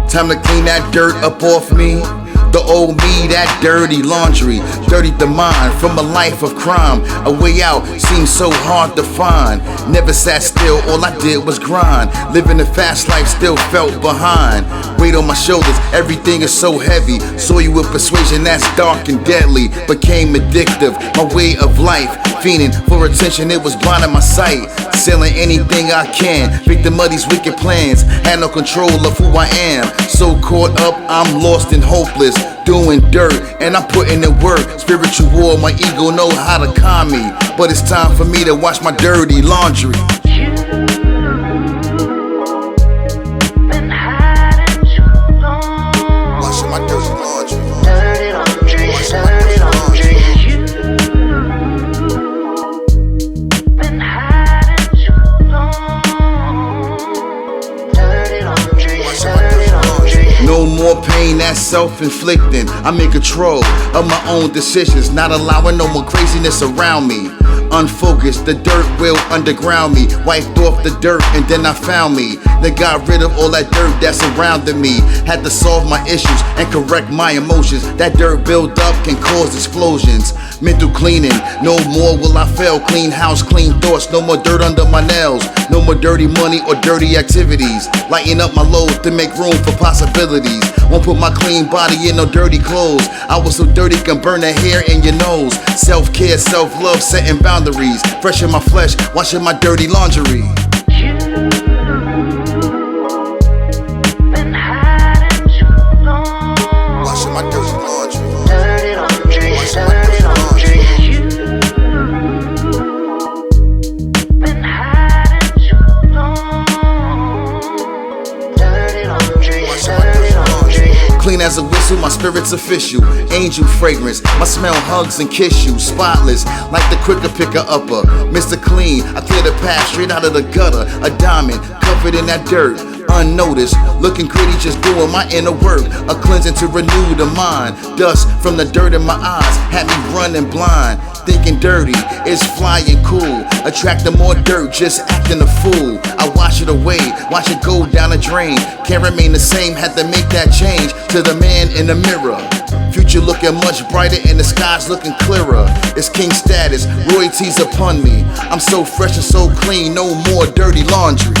Time to clean that dirt up off me. The old me, that dirty laundry, dirtied the mind from a life of crime. A way out seemed so hard to find. Never sat still, all I did was grind. Living a fast life, still felt behind. Weight on my shoulders, everything is so heavy. Saw you with persuasion that's dark and deadly. Became addictive, my way of life. Fiending for attention, it was blinding my sight. Selling anything I can, victim of these wicked plans. Had no control of who I am. So caught up, I'm lost and hopeless. Doing dirt, and I'm putting in work. Spiritual war, my ego know how to calm me. But it's time for me to wash my dirty laundry. Washing my dirty laundry. Dirty laundry, Washing my dirty laundry. Been hiding too long. Dirty laundry, dirty laundry. No more pain, that's self-inflicting. I'm in control of my own decisions, not allowing no more craziness around me. Unfocused, the dirt will underground me. Wiped off the dirt and then I found me. Then got rid of all that dirt that surrounded me. Had to solve my issues and correct my emotions. That dirt build up can cause explosions. Mental cleaning, no more will I fail. Clean house, clean thoughts, no more dirt under my nails. No more dirty money or dirty activities. Lighten up my load to make room for possibilities. Won't put my clean body in no dirty clothes. I was so dirty can burn the hair in your nose. Self-care, self-love, setting boundaries. Fresh in my flesh, washing my dirty laundry. Been hiding too long. Washing my dirty laundry. Dirty laundry, Washing my dirty dirty laundry. Been hiding too long. Dirty laundry, dirty laundry. Clean as a whistle, my spirit's official. Angel fragrance, my smell hugs and kiss you. Spotless, like the quicker picker upper. Mr. Clean, I clear the path straight out of the gutter. A diamond, covered in that dirt. Unnoticed, looking gritty, just doing my inner work. A cleansing to renew the mind. Dust from the dirt in my eyes had me running blind. Thinking dirty is flying cool. Attracting more dirt, just acting a fool. I wash it away, watch it go down the drain. Can't remain the same, had to make that change. To the man in the mirror, future looking much brighter and the sky's looking clearer. It's king status, royalties upon me. I'm so fresh and so clean, no more dirty laundry.